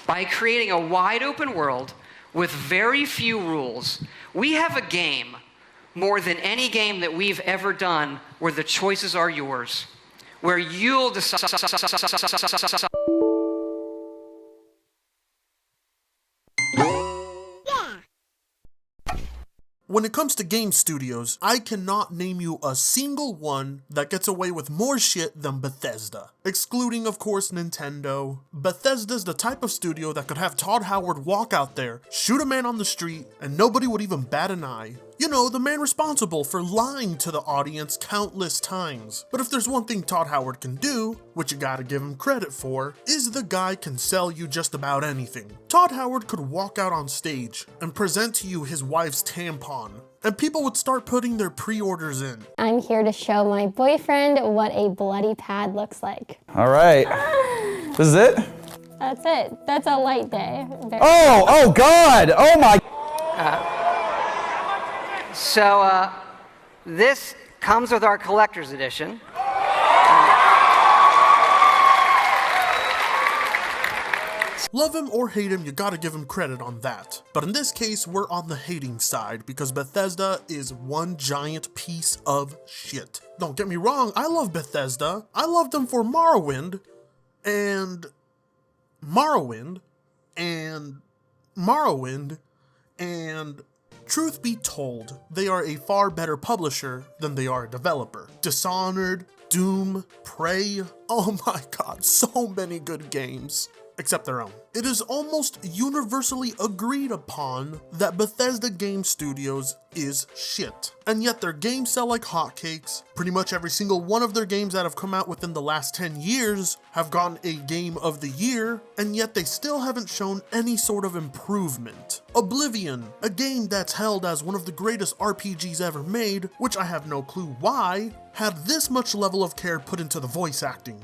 By creating a wide open world with very few rules, we have a game, more than any game that we've ever done, where the choices are yours, where you'll decide. When it comes to game studios, I cannot name you a single one that gets away with more shit than Bethesda. Excluding, of course, Nintendo. Bethesda's the type of studio that could have Todd Howard walk out there, shoot a man on the street, and nobody would even bat an eye. You know, the man responsible for lying to the audience countless times. But if there's one thing Todd Howard can do, which you gotta give him credit for, is the guy can sell you just about anything. Todd Howard could walk out on stage and present to you his wife's tampon, and people would start putting their pre-orders in. I'm here to show my boyfriend what a bloody pad looks like. All right. This is it? That's it. That's a light day. Oh God! Oh my. So this comes with our collector's edition. Love him or hate him, you gotta give him credit on that. But in this case, we're on the hating side because Bethesda is one giant piece of shit. Don't get me wrong, I love Bethesda. I love them for Morrowind, and truth be told, they are a far better publisher than they are a developer. Dishonored, Doom, Prey, oh my god, so many good games. Except their own. It is almost universally agreed upon that Bethesda Game Studios is shit. And yet their games sell like hotcakes. Pretty much every single one of their games that have come out within the last 10 years have gotten a Game of the Year, and yet they still haven't shown any sort of improvement. Oblivion, a game that's held as one of the greatest RPGs ever made, which I have no clue why, had this much level of care put into the voice acting.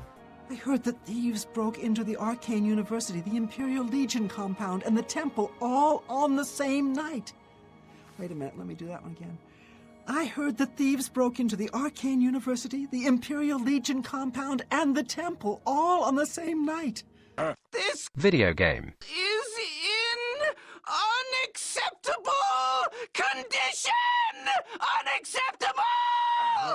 I heard that thieves broke into the Arcane University, the Imperial Legion compound, and the temple all on the same night. Wait a minute, let me do that one again. I heard that thieves broke into the Arcane University, the Imperial Legion compound, and the temple all on the same night. This video game is in unacceptable condition! Unacceptable!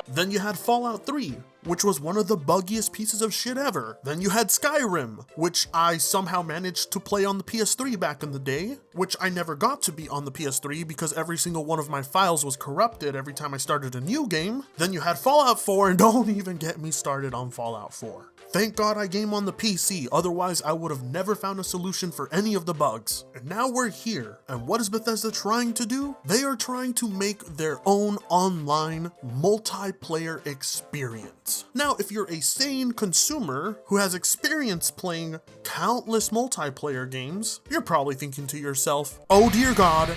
Then you had Fallout 3, which was one of the buggiest pieces of shit ever. Then you had Skyrim, which I somehow managed to play on the PS3 back in the day, which I never got to be on the PS3 because every single one of my files was corrupted every time I started a new game. Then you had Fallout 4, and don't even get me started on Fallout 4. Thank God I game on the PC, otherwise I would have never found a solution for any of the bugs. And now we're here, and what is Bethesda trying to do? They are trying to make their own online multiplayer experience. Now, if you're a sane consumer who has experience playing countless multiplayer games, you're probably thinking to yourself, oh dear God,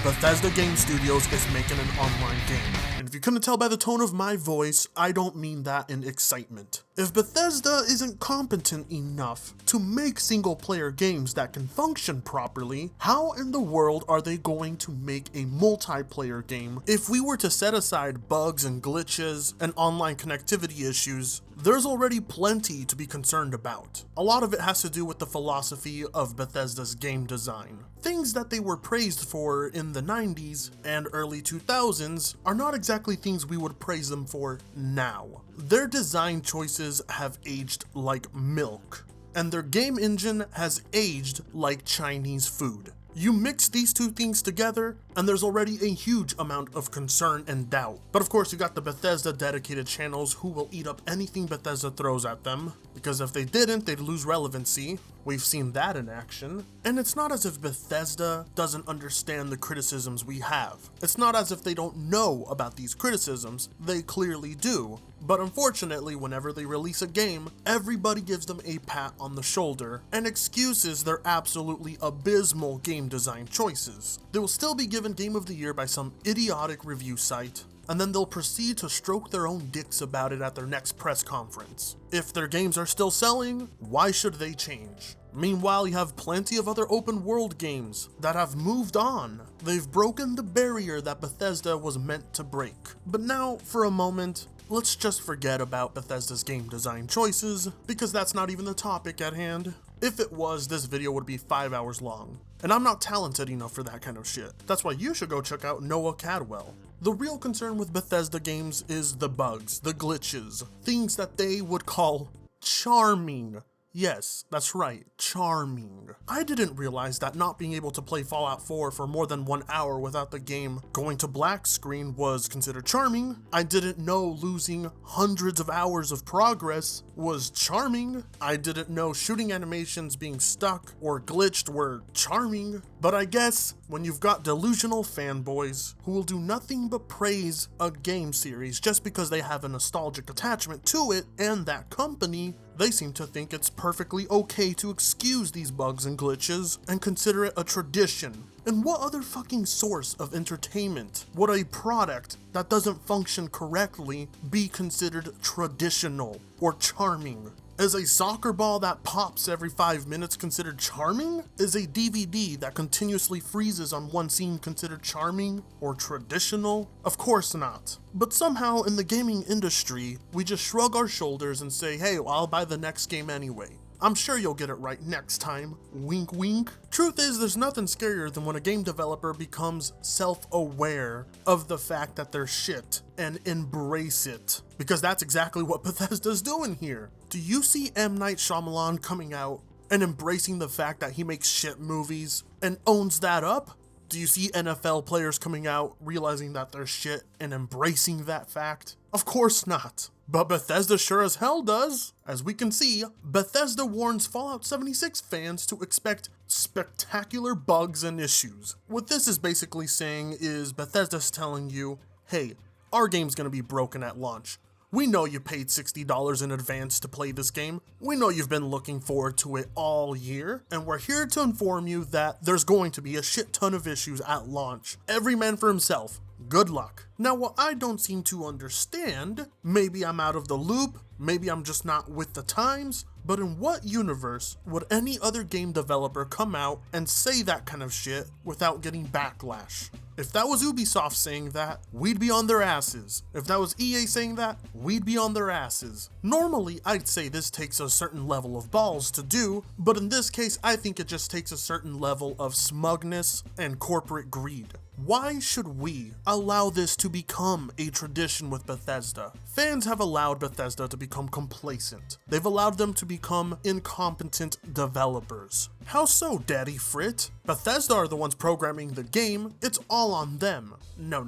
Bethesda Game Studios is making an online game. And if you couldn't tell by the tone of my voice, I don't mean that in excitement. If Bethesda isn't competent enough to make single-player games that can function properly, how in the world are they going to make a multiplayer game? If we were to set aside bugs and glitches and online connectivity issues, there's already plenty to be concerned about. A lot of it has to do with the philosophy of Bethesda's game design. Things that they were praised for in the 90s and early 2000s are not exactly things we would praise them for now. Their design choices have aged like milk, and their game engine has aged like Chinese food. You mix these two things together, and there's already a huge amount of concern and doubt. But of course, you got the Bethesda dedicated channels who will eat up anything Bethesda throws at them, because if they didn't, they'd lose relevancy. We've seen that in action. And it's not as if Bethesda doesn't understand the criticisms we have. It's not as if they don't know about these criticisms. They clearly do. But unfortunately, whenever they release a game, everybody gives them a pat on the shoulder and excuses their absolutely abysmal game design choices. They will still be given Game of the Year by some idiotic review site, and then they'll proceed to stroke their own dicks about it at their next press conference. If their games are still selling, why should they change? Meanwhile, you have plenty of other open world games that have moved on. They've broken the barrier that Bethesda was meant to break. But now, for a moment, let's just forget about Bethesda's game design choices, because that's not even the topic at hand. If it was, this video would be 5 hours long. And I'm not talented enough for that kind of shit. That's why you should go check out Noah Cadwell. The real concern with Bethesda games is the bugs, the glitches, things that they would call charming. Yes, that's right, charming. I didn't realize that not being able to play Fallout 4 for more than 1 hour without the game going to black screen was considered charming. I didn't know losing hundreds of hours of progress was charming. I didn't know shooting animations being stuck or glitched were charming. But I guess when you've got delusional fanboys who will do nothing but praise a game series just because they have a nostalgic attachment to it and that company, they seem to think it's perfectly okay to excuse these bugs and glitches and consider it a tradition. And what other fucking source of entertainment would a product that doesn't function correctly be considered traditional or charming? Is a soccer ball that pops every 5 minutes considered charming? Is a DVD that continuously freezes on one scene considered charming or traditional? Of course not. But somehow in the gaming industry, we just shrug our shoulders and say, hey, well, I'll buy the next game anyway. I'm sure you'll get it right next time. Wink wink. Truth is, there's nothing scarier than when a game developer becomes self-aware of the fact that they're shit and embrace it. Because that's exactly what Bethesda's doing here. Do you see M. Night Shyamalan coming out and embracing the fact that he makes shit movies and owns that up? Do you see NFL players coming out realizing that they're shit and embracing that fact? Of course not. But Bethesda sure as hell does. As we can see, Bethesda warns Fallout 76 fans to expect spectacular bugs and issues. What this is basically saying is Bethesda's telling you, hey, our game's gonna be broken at launch. We know you paid $60 in advance to play this game. We know you've been looking forward to it all year, and we're here to inform you that there's going to be a shit ton of issues at launch. Every man for himself. Good luck. Now, what I don't seem to understand, maybe I'm out of the loop, maybe I'm just not with the times, but in what universe would any other game developer come out and say that kind of shit without getting backlash? If that was Ubisoft saying that, we'd be on their asses. If that was EA saying that, we'd be on their asses. Normally, I'd say this takes a certain level of balls to do, but in this case, I think it just takes a certain level of smugness and corporate greed. Why should we allow this to become a tradition with Bethesda? Fans have allowed Bethesda to become complacent. They've allowed them to become incompetent developers. How so, Daddy Frit? Bethesda are the ones programming the game. It's all on them. No.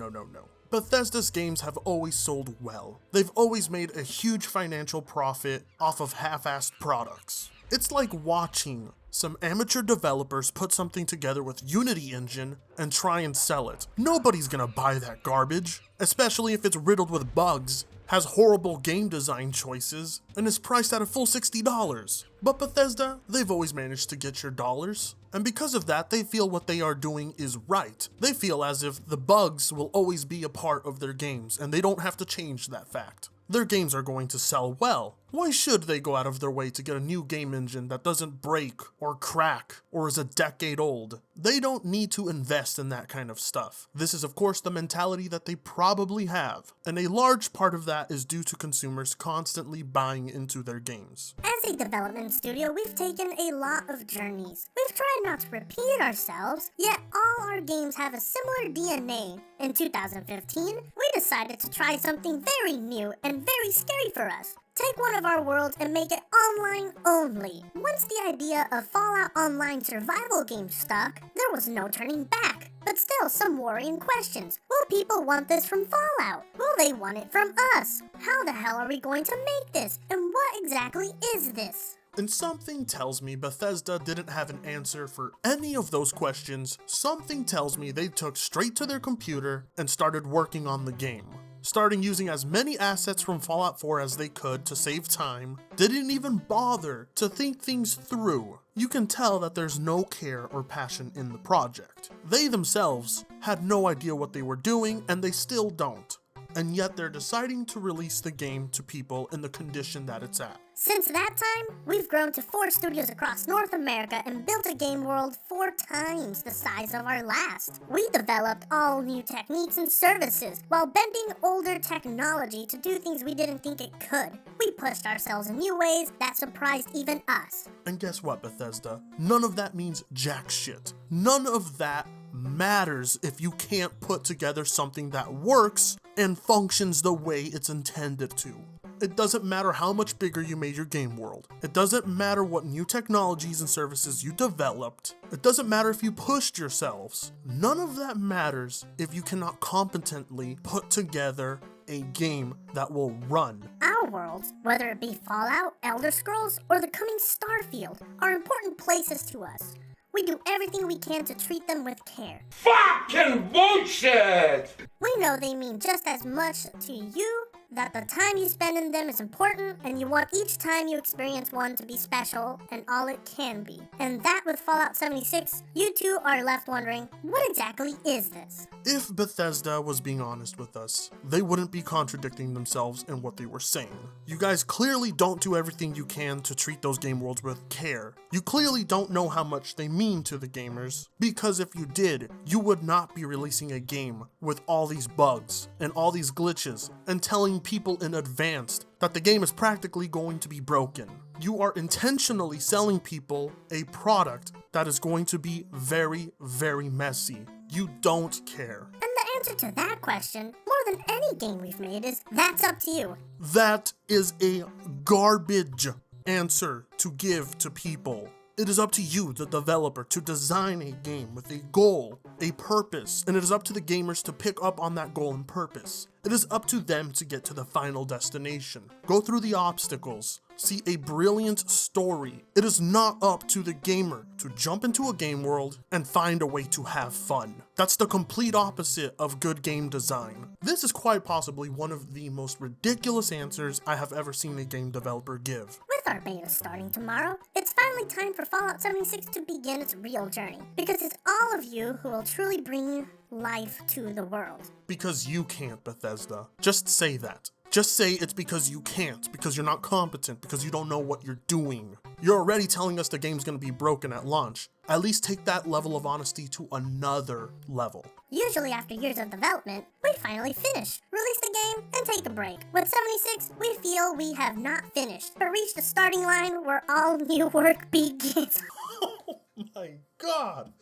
Bethesda's games have always sold well. They've always made a huge financial profit off of half-assed products. It's like watching some amateur developers put something together with Unity Engine and try and sell it. Nobody's gonna buy that garbage, especially if it's riddled with bugs, has horrible game design choices, and is priced at a full $60. But Bethesda, they've always managed to get your dollars, and because of that, they feel what they are doing is right. They feel as if the bugs will always be a part of their games, and they don't have to change that fact. Their games are going to sell well. Why should they go out of their way to get a new game engine that doesn't break or crack or is a decade old? They don't need to invest in that kind of stuff. This is of course the mentality that they probably have, and a large part of that is due to consumers constantly buying into their games. As a development studio, we've taken a lot of journeys. We've tried not to repeat ourselves, yet all our games have a similar DNA. In 2015, we decided to try something very new and very scary for us. Take one of our worlds and make it online only. Once the idea of Fallout Online survival game stuck, there was no turning back. But still some worrying questions. Will people want this from Fallout? Will they want it from us? How the hell are we going to make this? And what exactly is this? And something tells me Bethesda didn't have an answer for any of those questions. Something tells me they took straight to their computer and started working on the game. Starting using as many assets from Fallout 4 as they could to save time, didn't even bother to think things through. You can tell that there's no care or passion in the project. They themselves had no idea what they were doing, and they still don't. and yet they're deciding to release the game to people in the condition that it's at. Since that time, we've grown to 4 studios across North America and built a game world 4 times the size of our last. We developed all new techniques and services while bending older technology to do things we didn't think it could. We pushed ourselves in new ways that surprised even us. And guess what, Bethesda? None of that means jack shit. None of that matters if you can't put together something that works and functions the way it's intended to. It doesn't matter how much bigger you made your game world. It doesn't matter what new technologies and services you developed. It doesn't matter if you pushed yourselves. None of that matters if you cannot competently put together a game that will run. Our worlds, whether it be Fallout, Elder Scrolls, or the coming Starfield, are important places to us. We do everything we can to treat them with care. Fucking bullshit! We know they mean just as much to you, that the time you spend in them is important, and you want each time you experience one to be special and all it can be. And that with Fallout 76, you two are left wondering, what exactly is this? If Bethesda was being honest with us, they wouldn't be contradicting themselves in what they were saying. You guys clearly don't do everything you can to treat those game worlds with care. You clearly don't know how much they mean to the gamers, because if you did, you would not be releasing a game with all these bugs and all these glitches and telling people in advance that the game is practically going to be broken. You are intentionally selling people a product that is going to be very, very messy. You don't care. And the answer to that question, more than any game we've made, is that's up to you. That is a garbage answer to give to people. It is up to you, the developer, to design a game with a goal, a purpose, and it is up to the gamers to pick up on that goal and purpose. It is up to them to get to the final destination. Go through the obstacles, see a brilliant story. It is not up to the gamer to jump into a game world and find a way to have fun. That's the complete opposite of good game design. This is quite possibly one of the most ridiculous answers I have ever seen a game developer give. With our beta starting tomorrow, it's finally time for Fallout 76 to begin its real journey, because it's all of you who will truly bring life to the world. Because you can't, Bethesda. Just say that. Just say it's because you can't, because you're not competent, because you don't know what you're doing. You're already telling us the game's gonna be broken at launch. At least take that level of honesty to another level. Usually after years of development, we finally finish, release the game, and take a break. With 76, we feel we have not finished, but reached the starting line where all new work begins. Oh my god!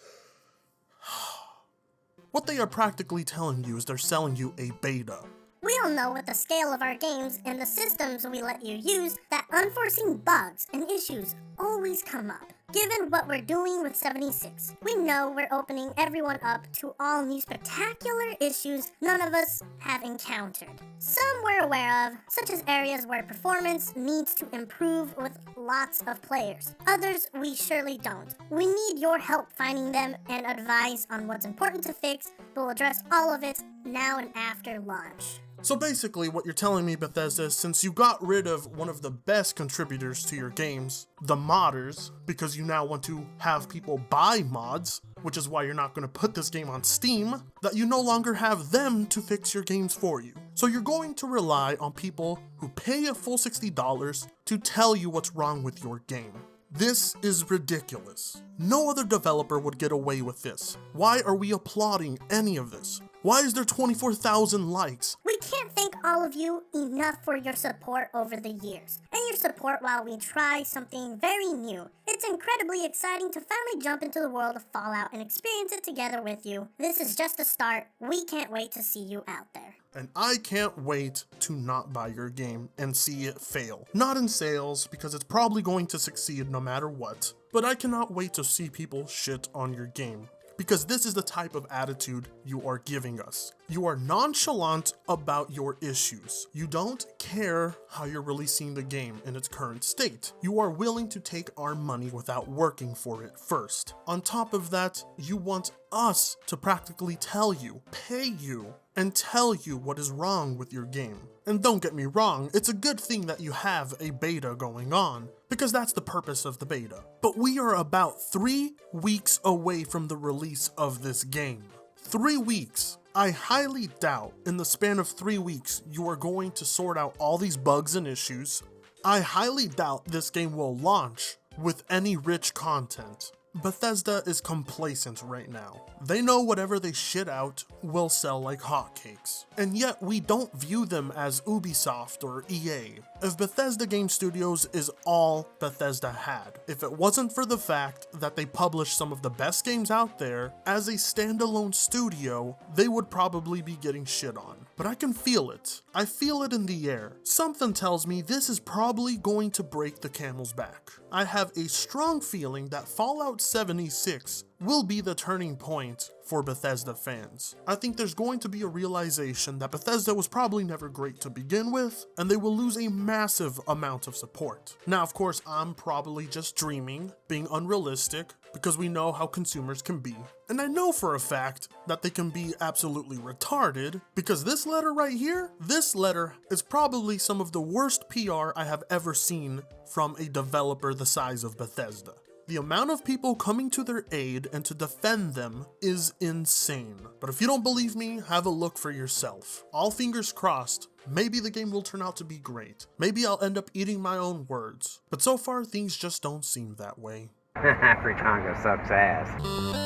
What they are practically telling you is they're selling you a beta. We all know with the scale of our games and the systems we let you use that unforeseen bugs and issues always come up. Given what we're doing with 76, we know we're opening everyone up to all new spectacular issues none of us have encountered. Some we're aware of, such as areas where performance needs to improve with lots of players. Others we surely don't. We need your help finding them and advice on what's important to fix, but we'll address all of it now and after launch. So basically what you're telling me, Bethesda, is since you got rid of one of the best contributors to your games, the modders, because you now want to have people buy mods, which is why you're not going to put this game on Steam, that you no longer have them to fix your games for you. So you're going to rely on people who pay a full $60 to tell you what's wrong with your game. This is ridiculous. No other developer would get away with this. Why are we applauding any of this? Why is there 24,000 likes? We can't thank all of you enough for your support over the years, and your support while we try something very new. It's incredibly exciting to finally jump into the world of Fallout and experience it together with you. This is just a start. We can't wait to see you out there. And I can't wait to not buy your game and see it fail. Not in sales, because it's probably going to succeed no matter what, but I cannot wait to see people shit on your game. Because this is the type of attitude you are giving us. You are nonchalant about your issues. You don't care how you're releasing the game in its current state. You are willing to take our money without working for it first. On top of that, you want us to practically tell you, pay you, and tell you what is wrong with your game. And don't get me wrong, it's a good thing that you have a beta going on, because that's the purpose of the beta. But we are about 3 weeks away from the release of this game. 3 weeks. I highly doubt in the span of 3 weeks you are going to sort out all these bugs and issues. I highly doubt this game will launch with any rich content. Bethesda is complacent right now. They know whatever they shit out will sell like hotcakes. And yet we don't view them as Ubisoft or EA. If Bethesda Game Studios is all Bethesda had, if it wasn't for the fact that they publish some of the best games out there as a standalone studio, they would probably be getting shit on. But I can feel it. I feel it in the air. Something tells me this is probably going to break the camel's back. I have a strong feeling that Fallout 76 will be the turning point for Bethesda fans. I think there's going to be a realization that Bethesda was probably never great to begin with, and they will lose a massive amount of support. Now, of course, I'm probably just dreaming, being unrealistic, because we know how consumers can be. And I know for a fact that they can be absolutely retarded, because this letter right here, this letter is probably some of the worst PR I have ever seen from a developer the size of Bethesda. The amount of people coming to their aid and to defend them is insane. But if you don't believe me, have a look for yourself. All fingers crossed, maybe the game will turn out to be great. Maybe I'll end up eating my own words. But so far, things just don't seem that way. Fritanga sucks ass.